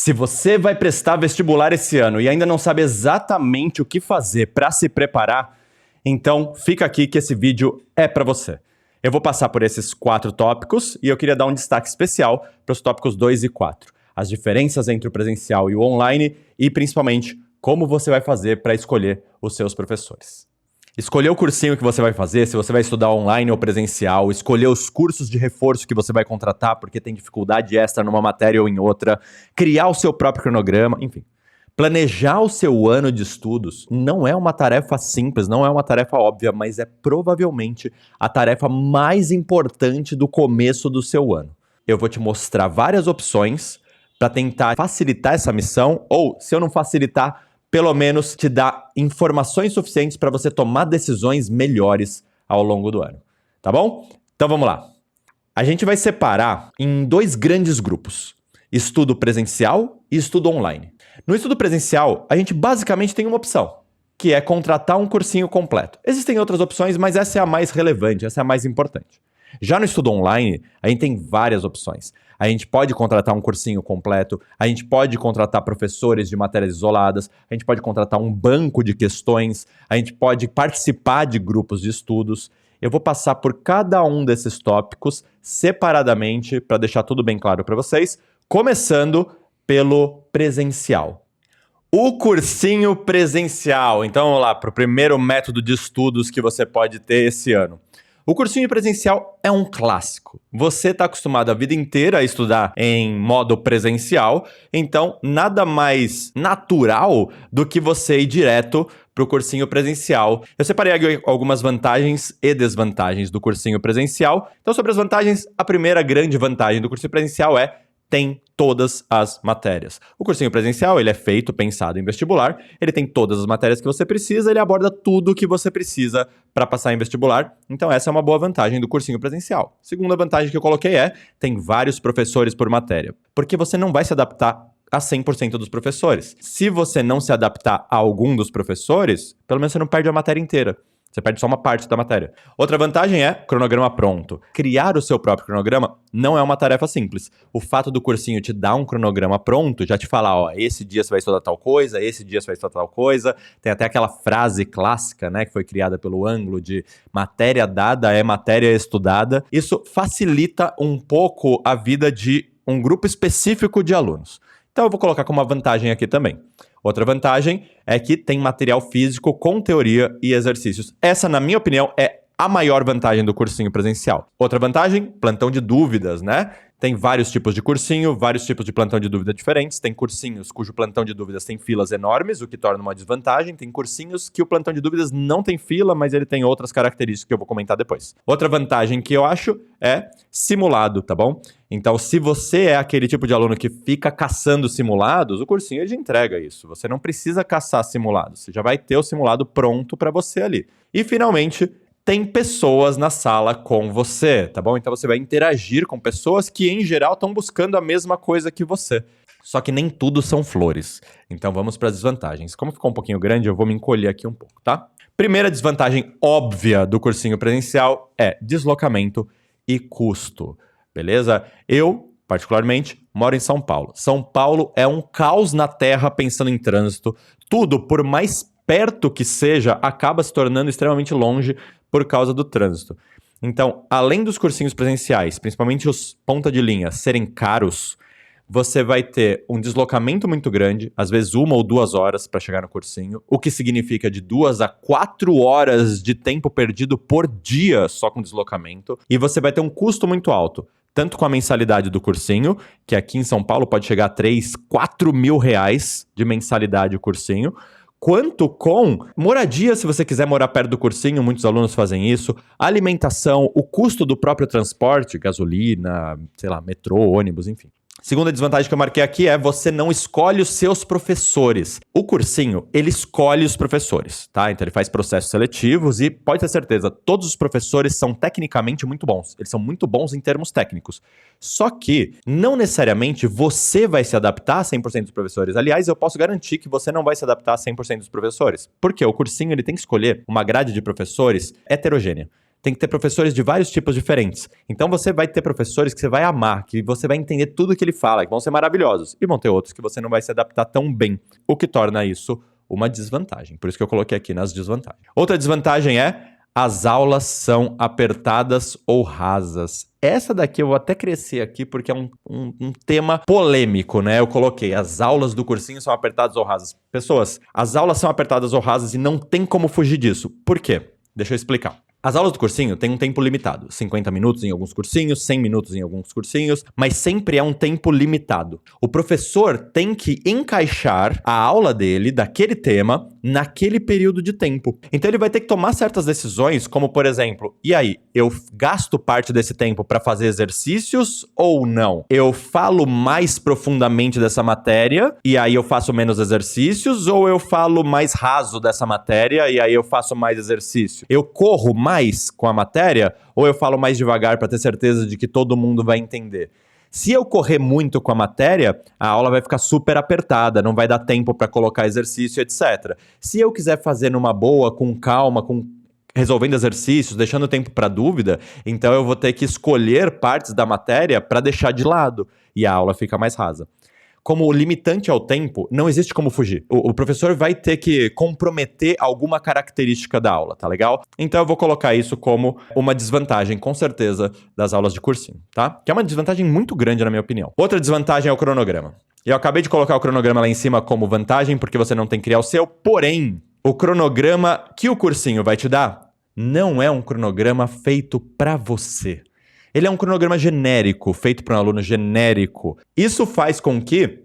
Se você vai prestar vestibular esse ano e ainda não sabe exatamente o que fazer para se preparar, então fica aqui que esse vídeo é para você. Eu vou passar por esses 4 tópicos e eu queria dar um destaque especial para os tópicos 2 e 4. As diferenças entre o presencial e o online e, principalmente, como você vai fazer para escolher os seus professores. Escolher o cursinho que você vai fazer, se você vai estudar online ou presencial, escolher os cursos de reforço que você vai contratar porque tem dificuldade extra numa matéria ou em outra, criar o seu próprio cronograma, enfim. Planejar o seu ano de estudos não é uma tarefa simples, não é uma tarefa óbvia, mas é provavelmente a tarefa mais importante do começo do seu ano. Eu vou te mostrar várias opções para tentar facilitar essa missão, ou, se eu não facilitar, pelo menos te dar informações suficientes para você tomar decisões melhores ao longo do ano. Tá bom? Então vamos lá. A gente vai separar em 2 grandes grupos: estudo presencial e estudo online. No estudo presencial, a gente basicamente tem uma opção, que é contratar um cursinho completo. Existem outras opções, mas essa é a mais relevante, essa é a mais importante. Já no estudo online, a gente tem várias opções. A gente pode contratar um cursinho completo, a gente pode contratar professores de matérias isoladas, a gente pode contratar um banco de questões, a gente pode participar de grupos de estudos. Eu vou passar por cada um desses tópicos separadamente para deixar tudo bem claro para vocês, começando pelo presencial. O cursinho presencial. Então vamos lá para o primeiro método de estudos que você pode ter esse ano. O cursinho presencial é um clássico. Você está acostumado a vida inteira a estudar em modo presencial, então nada mais natural do que você ir direto para o cursinho presencial. Eu separei aqui algumas vantagens e desvantagens do cursinho presencial. Então, sobre as vantagens, a primeira grande vantagem do cursinho presencial tem todas as matérias. O cursinho presencial, ele é feito, pensado em vestibular, ele tem todas as matérias que você precisa, ele aborda tudo o que você precisa para passar em vestibular, então essa é uma boa vantagem do cursinho presencial. Segunda vantagem que eu coloquei tem vários professores por matéria, porque você não vai se adaptar a 100% dos professores. Se você não se adaptar a algum dos professores, pelo menos você não perde a matéria inteira. Você perde só uma parte da matéria. Outra vantagem é cronograma pronto. Criar o seu próprio cronograma não é uma tarefa simples. O fato do cursinho te dar um cronograma pronto, já te falar, ó, esse dia você vai estudar tal coisa, esse dia você vai estudar tal coisa. Tem até aquela frase clássica, né, que foi criada pelo ângulo de matéria dada é matéria estudada. Isso facilita um pouco a vida de um grupo específico de alunos. Então eu vou colocar como uma vantagem aqui também. Outra vantagem é que tem material físico com teoria e exercícios. Essa, na minha opinião, é a maior vantagem do cursinho presencial. Outra vantagem, plantão de dúvidas, né? Tem vários tipos de cursinho, vários tipos de plantão de dúvida diferentes. Tem cursinhos cujo plantão de dúvidas tem filas enormes, o que torna uma desvantagem. Tem cursinhos que o plantão de dúvidas não tem fila, mas ele tem outras características que eu vou comentar depois. Outra vantagem que eu acho é simulado, tá bom? Então, se você é aquele tipo de aluno que fica caçando simulados, o cursinho ele entrega isso. Você não precisa caçar simulados, você já vai ter o simulado pronto para você ali. E, finalmente, tem pessoas na sala com você, tá bom? Então você vai interagir com pessoas que, em geral, estão buscando a mesma coisa que você. Só que nem tudo são flores. Então vamos para as desvantagens. Como ficou um pouquinho grande, eu vou me encolher aqui um pouco, tá? Primeira desvantagem óbvia do cursinho presencial é deslocamento e custo, beleza? Eu, particularmente, moro em São Paulo. São Paulo é um caos na terra pensando em trânsito. Tudo, por mais perto que seja, acaba se tornando extremamente longe por causa do trânsito. Então, além dos cursinhos presenciais, principalmente os ponta de linha, serem caros, você vai ter um deslocamento muito grande, às vezes 1 ou 2 horas para chegar no cursinho, o que significa de 2 a 4 horas de tempo perdido por dia só com deslocamento, e você vai ter um custo muito alto, tanto com a mensalidade do cursinho, que aqui em São Paulo pode chegar a 3, 4 mil reais de mensalidade o cursinho, quanto com moradia, se você quiser morar perto do cursinho, muitos alunos fazem isso, alimentação, o custo do próprio transporte, gasolina, sei lá, metrô, ônibus, enfim. Segunda desvantagem que eu marquei aqui é você não escolhe os seus professores. O cursinho, ele escolhe os professores, tá? Então ele faz processos seletivos e pode ter certeza, todos os professores são tecnicamente muito bons. Eles são muito bons em termos técnicos. Só que não necessariamente você vai se adaptar a 100% dos professores. Aliás, eu posso garantir que você não vai se adaptar a 100% dos professores. Porque o cursinho ele tem que escolher uma grade de professores heterogênea. Tem que ter professores de vários tipos diferentes. Então você vai ter professores que você vai amar, que você vai entender tudo que ele fala, que vão ser maravilhosos. E vão ter outros que você não vai se adaptar tão bem, o que torna isso uma desvantagem. Por isso que eu coloquei aqui nas desvantagens. Outra desvantagem é: as aulas são apertadas ou rasas. Essa daqui eu vou até crescer aqui porque é um tema polêmico, né? Eu coloquei: as aulas do cursinho são apertadas ou rasas. Pessoas, as aulas são apertadas ou rasas e não tem como fugir disso. Por quê? Deixa eu explicar. As aulas do cursinho têm um tempo limitado. 50 minutos em alguns cursinhos, 100 minutos em alguns cursinhos, mas sempre é um tempo limitado. O professor tem que encaixar a aula dele, daquele tema, naquele período de tempo. Então ele vai ter que tomar certas decisões, como por exemplo, e aí, eu gasto parte desse tempo para fazer exercícios ou não? Eu falo mais profundamente dessa matéria e aí eu faço menos exercícios, ou eu falo mais raso dessa matéria e aí eu faço mais exercício? Eu corro mais com a matéria ou eu falo mais devagar para ter certeza de que todo mundo vai entender? Se eu correr muito com a matéria, a aula vai ficar super apertada, não vai dar tempo para colocar exercício, etc. Se eu quiser fazer numa boa, com calma, resolvendo exercícios, deixando tempo para dúvida, então eu vou ter que escolher partes da matéria para deixar de lado e a aula fica mais rasa. Como limitante ao tempo, não existe como fugir. O professor vai ter que comprometer alguma característica da aula, tá legal? Então eu vou colocar isso como uma desvantagem, com certeza, das aulas de cursinho, tá? Que é uma desvantagem muito grande, na minha opinião. Outra desvantagem é o cronograma. Eu acabei de colocar o cronograma lá em cima como vantagem, porque você não tem que criar o seu, porém, o cronograma que o cursinho vai te dar não é um cronograma feito pra você. Ele é um cronograma genérico, feito para um aluno genérico. Isso faz com que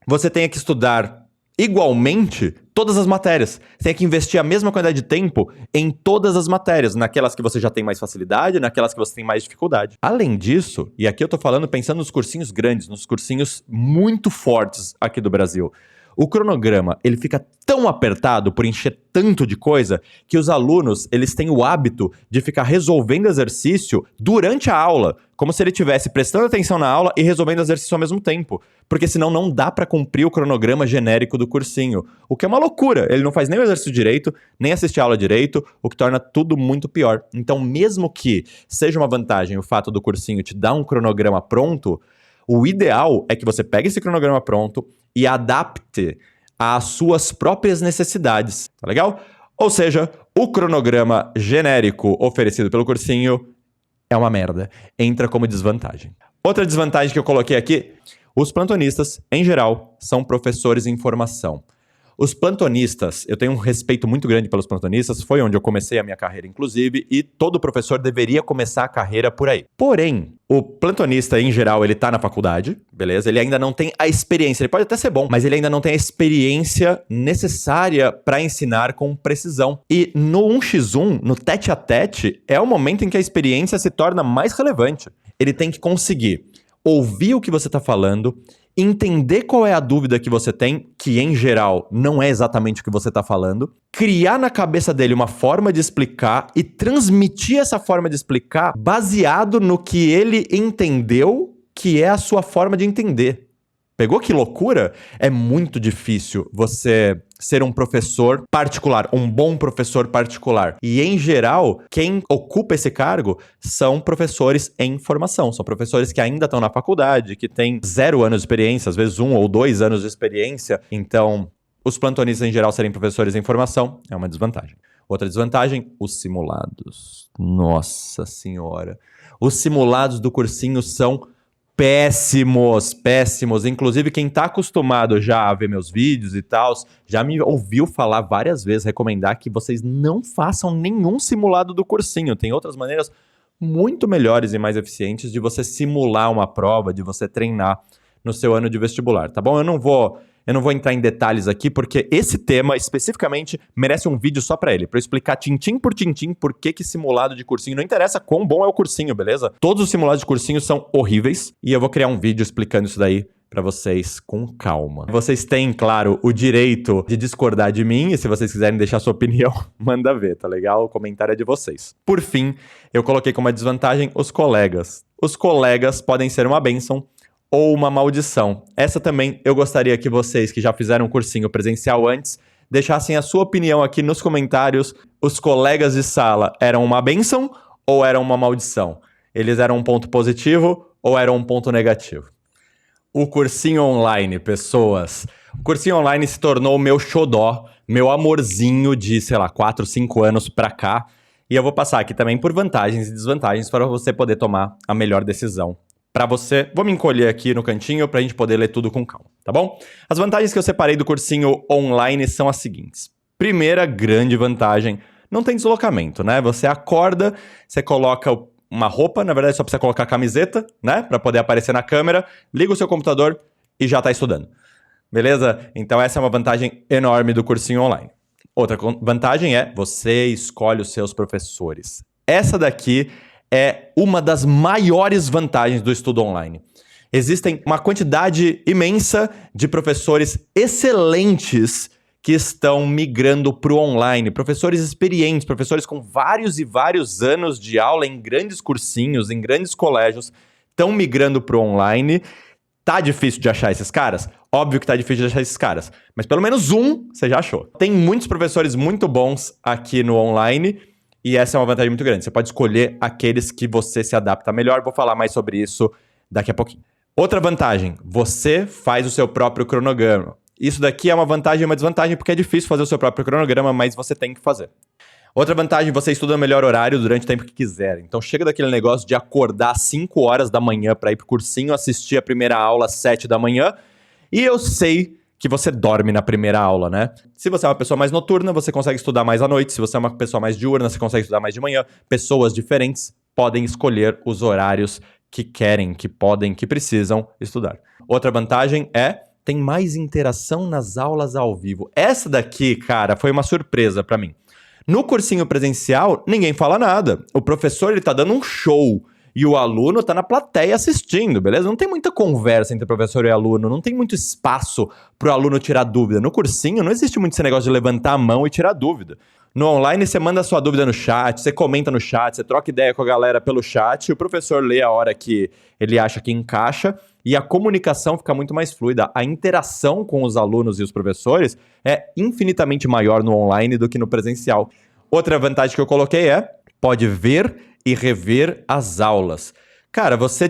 você tenha que estudar igualmente todas as matérias. Você tem que investir a mesma quantidade de tempo em todas as matérias, naquelas que você já tem mais facilidade, naquelas que você tem mais dificuldade. Além disso, e aqui eu tô falando pensando nos cursinhos grandes, nos cursinhos muito fortes aqui do Brasil, o cronograma, ele fica tão apertado por encher tanto de coisa que os alunos, eles têm o hábito de ficar resolvendo exercício durante a aula, como se ele estivesse prestando atenção na aula e resolvendo exercício ao mesmo tempo, porque senão não dá para cumprir o cronograma genérico do cursinho, o que é uma loucura. Ele não faz nem o exercício direito, nem assiste a aula direito, o que torna tudo muito pior. Então, mesmo que seja uma vantagem o fato do cursinho te dar um cronograma pronto, o ideal é que você pegue esse cronograma pronto e adapte às suas próprias necessidades, tá legal? Ou seja, o cronograma genérico oferecido pelo cursinho é uma merda, entra como desvantagem. Outra desvantagem que eu coloquei aqui: os plantonistas, em geral, são professores em formação. Os plantonistas, eu tenho um respeito muito grande pelos plantonistas, foi onde eu comecei a minha carreira, inclusive, e todo professor deveria começar a carreira por aí. Porém, o plantonista, em geral, ele tá na faculdade, beleza? Ele ainda não tem a experiência, ele pode até ser bom, mas ele ainda não tem a experiência necessária para ensinar com precisão. E no 1x1, no tete a tete, é o momento em que a experiência se torna mais relevante. Ele tem que conseguir ouvir o que você tá falando, entender qual é a dúvida que você tem, que em geral não é exatamente o que você está falando, criar na cabeça dele uma forma de explicar e transmitir essa forma de explicar baseado no que ele entendeu que é a sua forma de entender. Pegou que loucura? É muito difícil você ser um professor particular, um bom professor particular. E, em geral, quem ocupa esse cargo são professores em formação. São professores que ainda estão na faculdade, que têm 0 anos de experiência, às vezes 1 ou 2 anos de experiência. Então, os plantonistas, em geral, serem professores em formação é uma desvantagem. Outra desvantagem, os simulados. Nossa Senhora. Os simulados do cursinho são péssimos, péssimos. Inclusive, quem tá acostumado já a ver meus vídeos e tal, já me ouviu falar várias vezes, recomendar que vocês não façam nenhum simulado do cursinho. Tem outras maneiras muito melhores e mais eficientes de você simular uma prova, de você treinar no seu ano de vestibular, tá bom? Eu não vou entrar em detalhes aqui, porque esse tema, especificamente, merece um vídeo só pra ele, pra eu explicar tintim por tintim por que simulado de cursinho, não interessa quão bom é o cursinho, beleza? Todos os simulados de cursinho são horríveis, e eu vou criar um vídeo explicando isso daí pra vocês com calma. Vocês têm, claro, o direito de discordar de mim, e se vocês quiserem deixar sua opinião, manda ver, tá legal? O comentário é de vocês. Por fim, eu coloquei como uma desvantagem os colegas. Os colegas podem ser uma bênção ou uma maldição. Essa também eu gostaria que vocês que já fizeram um cursinho presencial antes deixassem a sua opinião aqui nos comentários. Os colegas de sala eram uma bênção ou eram uma maldição? Eles eram um ponto positivo ou eram um ponto negativo? O cursinho online, pessoas. O cursinho online se tornou o meu xodó, meu amorzinho de, 4, 5 anos pra cá. E eu vou passar aqui também por vantagens e desvantagens para você poder tomar a melhor decisão. Para você, vou me encolher aqui no cantinho pra gente poder ler tudo com calma, tá bom? As vantagens que eu separei do cursinho online são as seguintes. Primeira grande vantagem, não tem deslocamento, né? Você acorda, você coloca uma roupa, na verdade só precisa colocar a camiseta, né? Pra poder aparecer na câmera, liga o seu computador e já tá estudando. Beleza? Então essa é uma vantagem enorme do cursinho online. Outra vantagem é você escolhe os seus professores. Essa daqui é uma das maiores vantagens do estudo online. Existem uma quantidade imensa de professores excelentes que estão migrando para o online. Professores experientes, professores com vários e vários anos de aula em grandes cursinhos, em grandes colégios, estão migrando para o online. Tá difícil de achar esses caras? Óbvio que tá difícil de achar esses caras. Mas pelo menos um você já achou. Tem muitos professores muito bons aqui no online e essa é uma vantagem muito grande. Você pode escolher aqueles que você se adapta melhor. Vou falar mais sobre isso daqui a pouquinho. Outra vantagem, você faz o seu próprio cronograma. Isso daqui é uma vantagem e uma desvantagem porque é difícil fazer o seu próprio cronograma, mas você tem que fazer. Outra vantagem, você estuda no melhor horário durante o tempo que quiser. Então chega daquele negócio de acordar às 5 horas da manhã para ir pro cursinho, assistir a primeira aula às 7 da manhã. E eu sei que você dorme na primeira aula, né? Se você é uma pessoa mais noturna, você consegue estudar mais à noite. Se você é uma pessoa mais diurna, você consegue estudar mais de manhã. Pessoas diferentes podem escolher os horários que querem, que podem, que precisam estudar. Outra vantagem é tem mais interação nas aulas ao vivo. Essa daqui, cara, foi uma surpresa para mim. No cursinho presencial, ninguém fala nada. O professor, ele tá dando um show e o aluno tá na plateia assistindo, beleza? Não tem muita conversa entre professor e aluno, não tem muito espaço pro aluno tirar dúvida. No cursinho, não existe muito esse negócio de levantar a mão e tirar dúvida. No online, você manda a sua dúvida no chat, você comenta no chat, você troca ideia com a galera pelo chat, e o professor lê a hora que ele acha que encaixa, e a comunicação fica muito mais fluida. A interação com os alunos e os professores é infinitamente maior no online do que no presencial. Outra vantagem que eu coloquei é, pode ver e rever as aulas. Cara, você,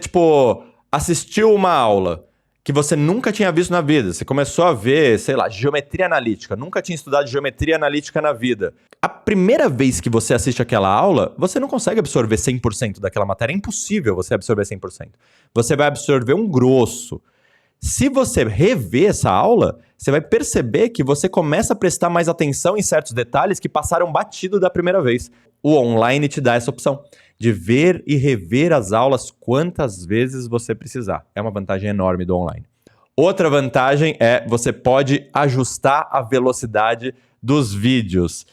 assistiu uma aula que você nunca tinha visto na vida. Você começou a ver, geometria analítica. Nunca tinha estudado geometria analítica na vida. A primeira vez que você assiste aquela aula, você não consegue absorver 100% daquela matéria. É impossível você absorver 100%. Você vai absorver um grosso. Se você rever essa aula, você vai perceber que você começa a prestar mais atenção em certos detalhes que passaram batido da primeira vez. O online te dá essa opção de ver e rever as aulas quantas vezes você precisar. É uma vantagem enorme do online. Outra vantagem é você pode ajustar a velocidade dos vídeos.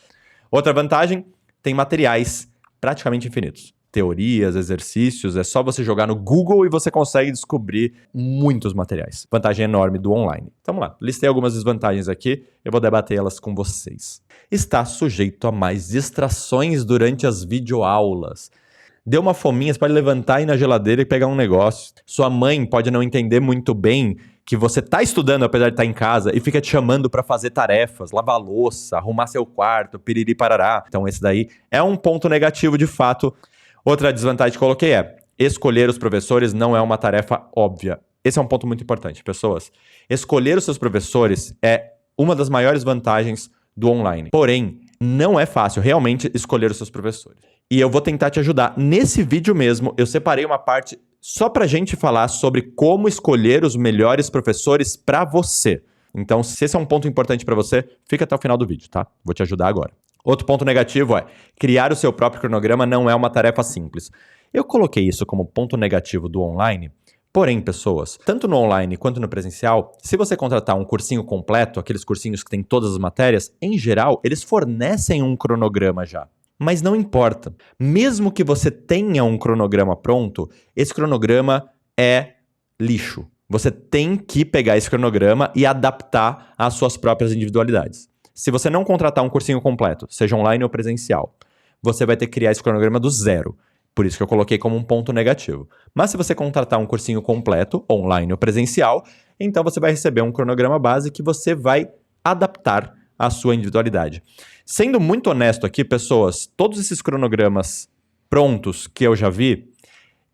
Outra vantagem, tem materiais praticamente infinitos. Teorias, exercícios, é só você jogar no Google e você consegue descobrir muitos materiais. Vantagem enorme do online. Então, vamos lá, listei algumas desvantagens aqui, eu vou debater elas com vocês. Está sujeito a mais distrações durante as videoaulas. Deu uma fominha, você pode levantar, ir na geladeira e pegar um negócio. Sua mãe pode não entender muito bem que você está estudando, apesar de estar em casa, e fica te chamando para fazer tarefas, lavar louça, arrumar seu quarto, piriri parará. Então esse daí é um ponto negativo de fato. Outra desvantagem que coloquei é, escolher os professores não é uma tarefa óbvia. Esse é um ponto muito importante, pessoas. Escolher os seus professores é uma das maiores vantagens do online. Porém, não é fácil realmente escolher os seus professores. E eu vou tentar te ajudar. Nesse vídeo mesmo, eu separei uma parte só pra gente falar sobre como escolher os melhores professores pra você. Então, se esse é um ponto importante pra você, fica até o final do vídeo, tá? Vou te ajudar agora. Outro ponto negativo é, criar o seu próprio cronograma não é uma tarefa simples. Eu coloquei isso como ponto negativo do online, porém, pessoas, tanto no online quanto no presencial, se você contratar um cursinho completo, aqueles cursinhos que tem todas as matérias, em geral, eles fornecem um cronograma já. Mas não importa. Mesmo que você tenha um cronograma pronto, esse cronograma é lixo. Você tem que pegar esse cronograma e adaptar às suas próprias individualidades. Se você não contratar um cursinho completo, seja online ou presencial, você vai ter que criar esse cronograma do zero. Por isso que eu coloquei como um ponto negativo. Mas se você contratar um cursinho completo, online ou presencial, então você vai receber um cronograma base que você vai adaptar à sua individualidade. Sendo muito honesto aqui, pessoas, todos esses cronogramas prontos que eu já vi,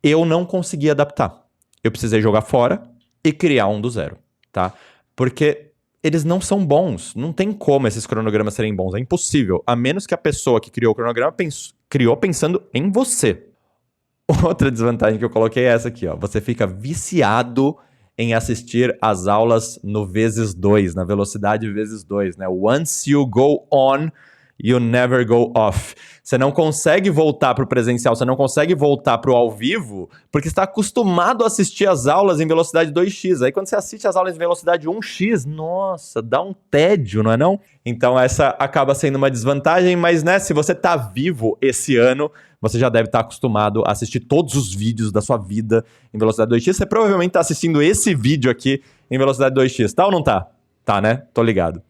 eu não consegui adaptar. Eu precisei jogar fora e criar um do zero, tá? Porque eles não são bons. Não tem como esses cronogramas serem bons. É impossível. A menos que a pessoa que criou o cronograma criou pensando em você. Outra desvantagem que eu coloquei é essa aqui, ó. Você fica viciado em assistir as aulas no vezes 2, na velocidade vezes 2, né? Once you go on, you never go off. Você não consegue voltar para o presencial, você não consegue voltar para o ao vivo, porque está acostumado a assistir as aulas em velocidade 2x. Aí quando você assiste as aulas em velocidade 1x, nossa, dá um tédio, não é não? Então essa acaba sendo uma desvantagem, mas né, se você tá vivo esse ano, você já deve estar acostumado a assistir todos os vídeos da sua vida em velocidade 2x. Você provavelmente está assistindo esse vídeo aqui em velocidade 2x, tá ou não tá? Tá, né? Tô ligado.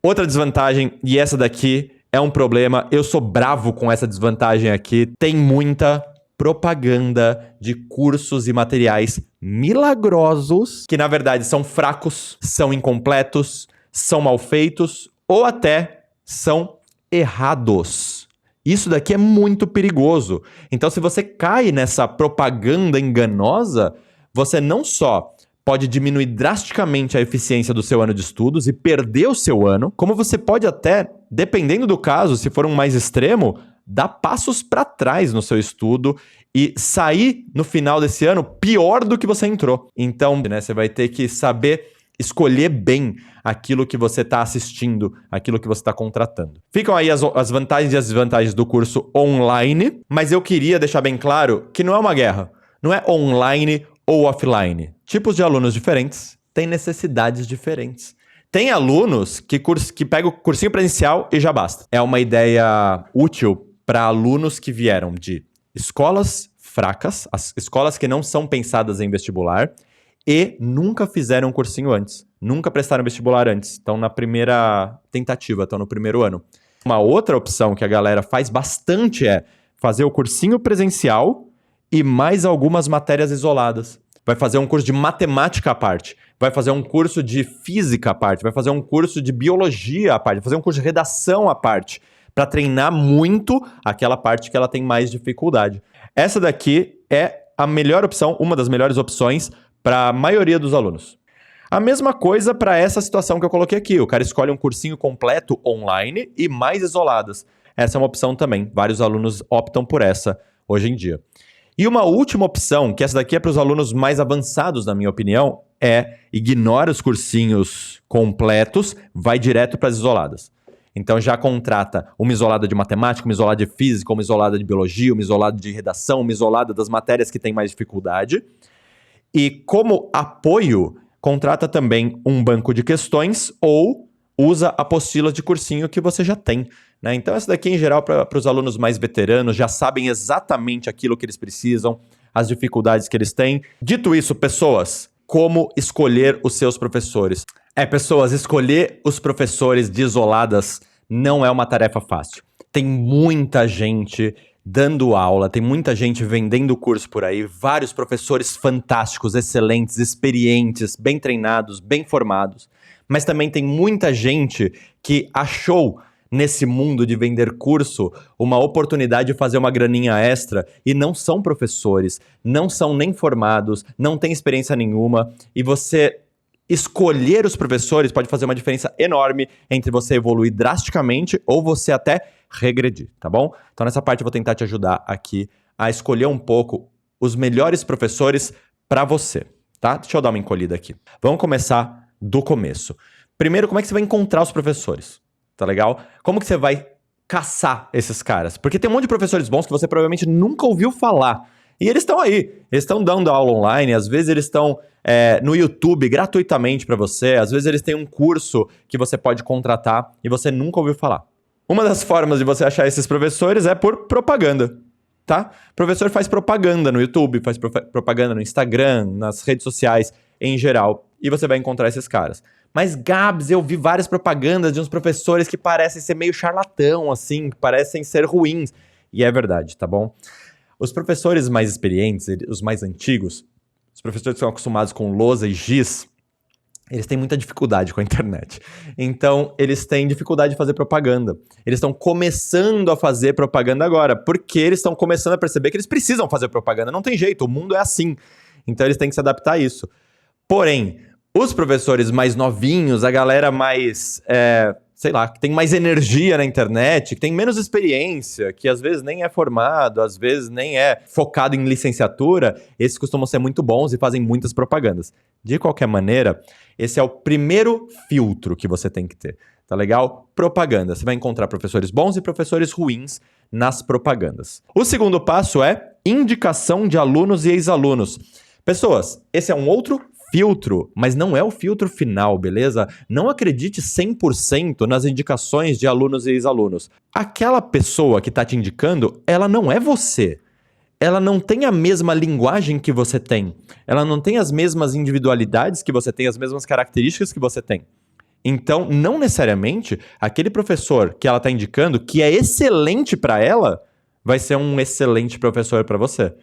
Outra desvantagem, e essa daqui é um problema, eu sou bravo com essa desvantagem aqui, tem muita propaganda de cursos e materiais milagrosos que, na verdade, são fracos, são incompletos, são mal feitos ou até são errados. Isso daqui é muito perigoso. Então, se você cai nessa propaganda enganosa, você não só pode diminuir drasticamente a eficiência do seu ano de estudos e perder o seu ano, como você pode até, dependendo do caso, se for um mais extremo, dar passos para trás no seu estudo e sair no final desse ano pior do que você entrou. Então, né, você vai ter que saber escolher bem aquilo que você está assistindo, aquilo que você está contratando. Ficam aí as vantagens e as desvantagens do curso online, mas eu queria deixar bem claro que não é uma guerra. Não é online ou offline. Tipos de alunos diferentes têm necessidades diferentes. Tem alunos que pegam o cursinho presencial e já basta. É uma ideia útil para alunos que vieram de escolas fracas, as escolas que não são pensadas em vestibular e nunca fizeram um cursinho antes. Nunca prestaram vestibular antes. Estão na primeira tentativa, estão no primeiro ano. Uma outra opção que a galera faz bastante é fazer o cursinho presencial e mais algumas matérias isoladas. Vai fazer um curso de matemática à parte, vai fazer um curso de física à parte, vai fazer um curso de biologia à parte, vai fazer um curso de redação à parte, para treinar muito aquela parte que ela tem mais dificuldade. Essa daqui é a melhor opção, uma das melhores opções para a maioria dos alunos. A mesma coisa para essa situação que eu coloquei aqui. O cara escolhe um cursinho completo online e mais isoladas. Essa é uma opção também. Vários alunos optam por essa hoje em dia. E uma última opção, que essa daqui é para os alunos mais avançados, na minha opinião, é ignora os cursinhos completos, vai direto para as isoladas. Então já contrata uma isolada de matemática, uma isolada de física, uma isolada de biologia, uma isolada de redação, uma isolada das matérias que tem mais dificuldade. E como apoio, contrata também um banco de questões ou usa apostilas de cursinho que você já tem. Né? Então essa daqui, em geral, para os alunos mais veteranos, já sabem exatamente aquilo que eles precisam, as dificuldades que eles têm. Dito isso, pessoas, como escolher os seus professores? Pessoas, escolher os professores de isoladas não é uma tarefa fácil. Tem muita gente dando aula, tem muita gente vendendo curso por aí, vários professores fantásticos, excelentes, experientes, bem treinados, bem formados. Mas também tem muita gente que achou nesse mundo de vender curso uma oportunidade de fazer uma graninha extra e não são professores, não são nem formados, não têm experiência nenhuma e você escolher os professores pode fazer uma diferença enorme entre você evoluir drasticamente ou você até regredir, tá bom? Então nessa parte eu vou tentar te ajudar aqui a escolher um pouco os melhores professores para você, tá? Deixa eu dar uma encolhida aqui. Vamos começar do começo. Primeiro, como é que você vai encontrar os professores? Tá legal? Como que você vai caçar esses caras? Porque tem um monte de professores bons que você provavelmente nunca ouviu falar. E eles estão aí. Eles estão dando aula online. Às vezes eles estão no YouTube gratuitamente para você. Às vezes eles têm um curso que você pode contratar e você nunca ouviu falar. Uma das formas de você achar esses professores é por propaganda. Tá? O professor faz propaganda no YouTube, faz propaganda no Instagram, nas redes sociais em geral. E você vai encontrar esses caras. Mas, Gabs, eu vi várias propagandas de uns professores que parecem ser meio charlatão, assim, que parecem ser ruins. E é verdade, tá bom? Os professores mais experientes, os mais antigos, os professores que são acostumados com lousa e giz, eles têm muita dificuldade com a internet. Então, eles têm dificuldade de fazer propaganda. Eles estão começando a fazer propaganda agora, porque eles estão começando a perceber que eles precisam fazer propaganda. Não tem jeito, o mundo é assim. Então, eles têm que se adaptar a isso. Porém, os professores mais novinhos, a galera mais, sei lá, que tem mais energia na internet, que tem menos experiência, que às vezes nem é formado, às vezes nem é focado em licenciatura, esses costumam ser muito bons e fazem muitas propagandas. De qualquer maneira, esse é o primeiro filtro que você tem que ter, tá legal? Propaganda. Você vai encontrar professores bons e professores ruins nas propagandas. O segundo passo é indicação de alunos e ex-alunos. Pessoas, esse é um outro filtro, mas não é o filtro final, beleza? Não acredite 100% nas indicações de alunos e ex-alunos. Aquela pessoa que está te indicando, ela não é você. Ela não tem a mesma linguagem que você tem. Ela não tem as mesmas individualidades que você tem, as mesmas características que você tem. Então, não necessariamente, aquele professor que ela está indicando, que é excelente para ela, vai ser um excelente professor para você.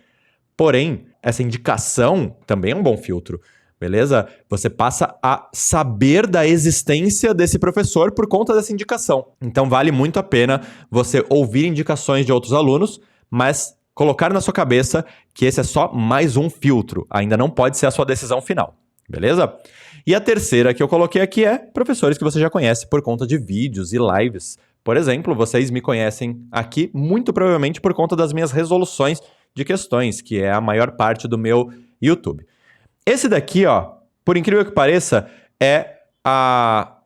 Porém, essa indicação também é um bom filtro, beleza? Você passa a saber da existência desse professor por conta dessa indicação. Então, vale muito a pena você ouvir indicações de outros alunos, mas colocar na sua cabeça que esse é só mais um filtro, ainda não pode ser a sua decisão final, beleza? E a terceira que eu coloquei aqui é professores que você já conhece por conta de vídeos e lives. Por exemplo, vocês me conhecem aqui muito provavelmente por conta das minhas resoluções de questões, que é a maior parte do meu YouTube. Esse daqui, ó, por incrível que pareça, é a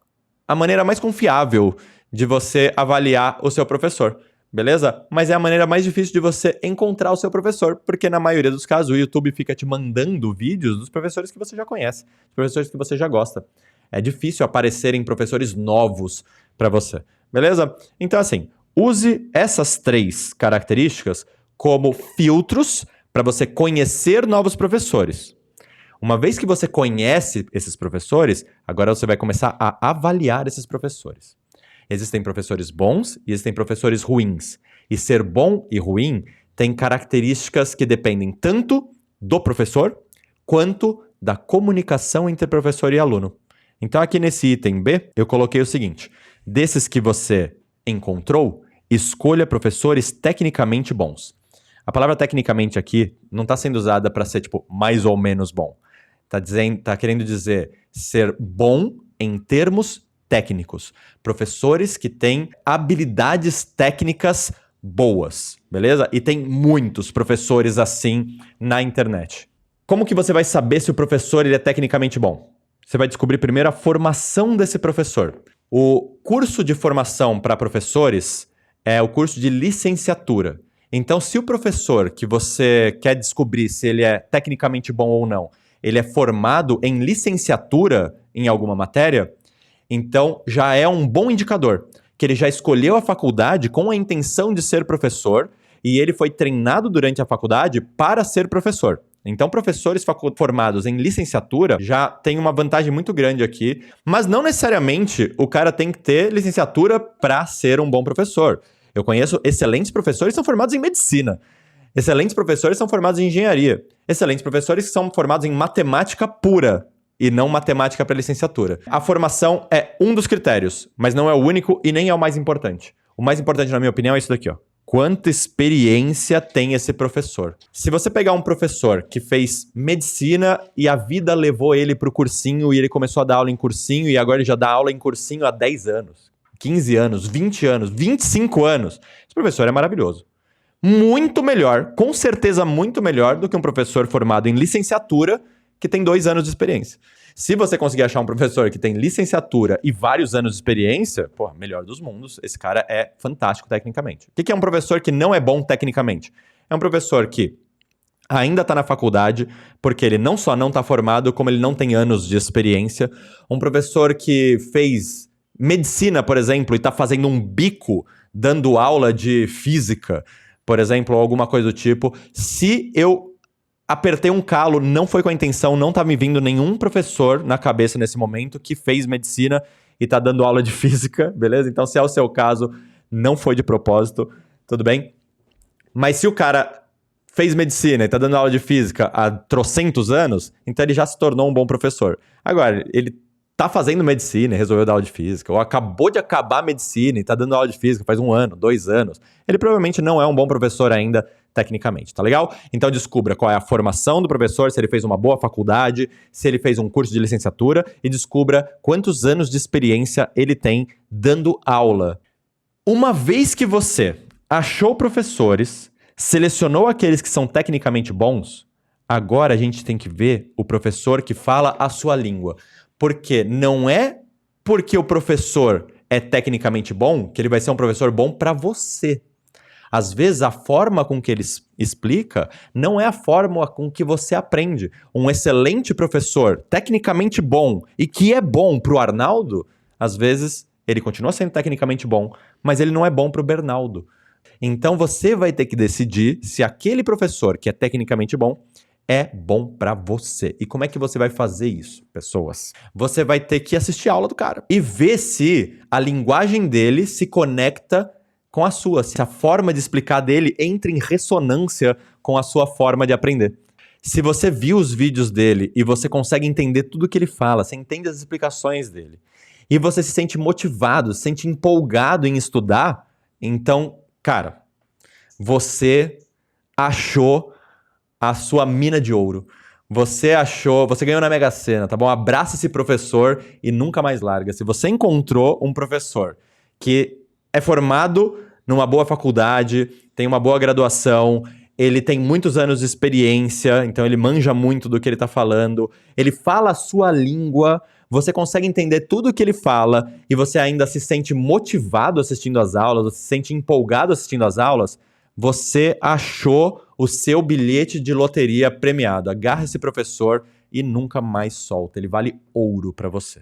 maneira mais confiável de você avaliar o seu professor. Beleza? Mas é a maneira mais difícil de você encontrar o seu professor, porque na maioria dos casos o YouTube fica te mandando vídeos dos professores que você já conhece, dos professores que você já gosta. É difícil aparecerem professores novos para você, beleza? Então assim, use essas 3 características como filtros para você conhecer novos professores. Uma vez que você conhece esses professores, agora você vai começar a avaliar esses professores. Existem professores bons e existem professores ruins. E ser bom e ruim tem características que dependem tanto do professor quanto da comunicação entre professor e aluno. Então aqui nesse item B, eu coloquei o seguinte: desses que você encontrou, escolha professores tecnicamente bons. A palavra tecnicamente aqui não está sendo usada para ser tipo mais ou menos bom. Tá querendo dizer ser bom em termos técnicos. Professores que têm habilidades técnicas boas, beleza? E tem muitos professores assim na internet. Como que você vai saber se o professor ele é tecnicamente bom? Você vai descobrir primeiro a formação desse professor. O curso de formação para professores é o curso de licenciatura. Então, se o professor que você quer descobrir se ele é tecnicamente bom ou não, ele é formado em licenciatura em alguma matéria, então já é um bom indicador, que ele já escolheu a faculdade com a intenção de ser professor e ele foi treinado durante a faculdade para ser professor. Então, professores formados em licenciatura já tem uma vantagem muito grande aqui, mas não necessariamente o cara tem que ter licenciatura para ser um bom professor. Eu conheço excelentes professores que são formados em medicina. Excelentes professores são formados em engenharia. Excelentes professores que são formados em matemática pura e não matemática para licenciatura. A formação é um dos critérios, mas não é o único e nem é o mais importante. O mais importante, na minha opinião, é isso daqui, ó. Quanta experiência tem esse professor? Se você pegar um professor que fez medicina e a vida levou ele para o cursinho e ele começou a dar aula em cursinho e agora ele já dá aula em cursinho há 10 anos, 15 anos, 20 anos, 25 anos, esse professor é maravilhoso. Muito melhor, com certeza muito melhor do que um professor formado em licenciatura que tem 2 anos de experiência. Se você conseguir achar um professor que tem licenciatura e vários anos de experiência, pô, melhor dos mundos, esse cara é fantástico tecnicamente. O que é um professor que não é bom tecnicamente? É um professor que ainda está na faculdade, porque ele não só não está formado, como ele não tem anos de experiência. Um professor que fez medicina, por exemplo, e está fazendo um bico dando aula de física, por exemplo, ou alguma coisa do tipo. Se eu apertei um calo, não foi com a intenção, não tá me vindo nenhum professor na cabeça nesse momento que fez medicina e tá dando aula de física, beleza? Então, se é o seu caso, não foi de propósito, tudo bem? Mas se o cara fez medicina e tá dando aula de física há trocentos anos, então ele já se tornou um bom professor. Agora, ele tá fazendo medicina e resolveu dar aula de física, ou acabou de acabar a medicina e tá dando aula de física faz 1 ano, 2 anos, ele provavelmente não é um bom professor ainda tecnicamente, tá legal? Então descubra qual é a formação do professor, se ele fez uma boa faculdade, se ele fez um curso de licenciatura e descubra quantos anos de experiência ele tem dando aula. Uma vez que você achou professores, selecionou aqueles que são tecnicamente bons, agora a gente tem que ver o professor que fala a sua língua. Porque não é porque o professor é tecnicamente bom que ele vai ser um professor bom para você. Às vezes a forma com que ele explica não é a forma com que você aprende. Um excelente professor, tecnicamente bom e que é bom para o Arnaldo, às vezes ele continua sendo tecnicamente bom, mas ele não é bom para o Bernaldo. Então você vai ter que decidir se aquele professor que é tecnicamente bom é bom pra você. E como é que você vai fazer isso, pessoas? Você vai ter que assistir a aula do cara e ver se a linguagem dele se conecta com a sua, se a forma de explicar dele entra em ressonância com a sua forma de aprender. Se você viu os vídeos dele e você consegue entender tudo que ele fala, você entende as explicações dele, e você se sente motivado, se sente empolgado em estudar, então, cara, você achou a sua mina de ouro. Você ganhou na Mega Sena, tá bom? Abraça esse professor e nunca mais larga. Se você encontrou um professor que é formado numa boa faculdade, tem uma boa graduação, ele tem muitos anos de experiência, então ele manja muito do que ele tá falando, ele fala a sua língua, você consegue entender tudo o que ele fala e você ainda se sente motivado assistindo às aulas, você se sente empolgado assistindo às aulas, você achou o seu bilhete de loteria premiado. Agarra esse professor e nunca mais solta. Ele vale ouro para você.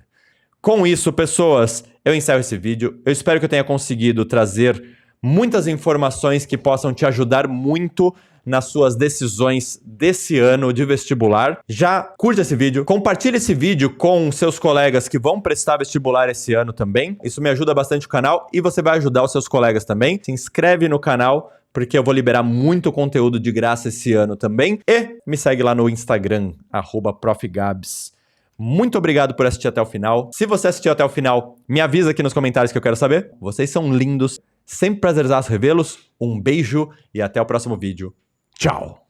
Com isso, pessoas, eu encerro esse vídeo. Eu espero que eu tenha conseguido trazer muitas informações que possam te ajudar muito nas suas decisões desse ano de vestibular. Já curte esse vídeo, compartilhe esse vídeo com seus colegas que vão prestar vestibular esse ano também. Isso me ajuda bastante o canal e você vai ajudar os seus colegas também. Se inscreve no canal, porque eu vou liberar muito conteúdo de graça esse ano também. E me segue lá no Instagram, @profgabs. Muito obrigado por assistir até o final. Se você assistiu até o final, me avisa aqui nos comentários que eu quero saber. Vocês são lindos. Sempre prazerzaço revê-los. Um beijo e até o próximo vídeo. Tchau!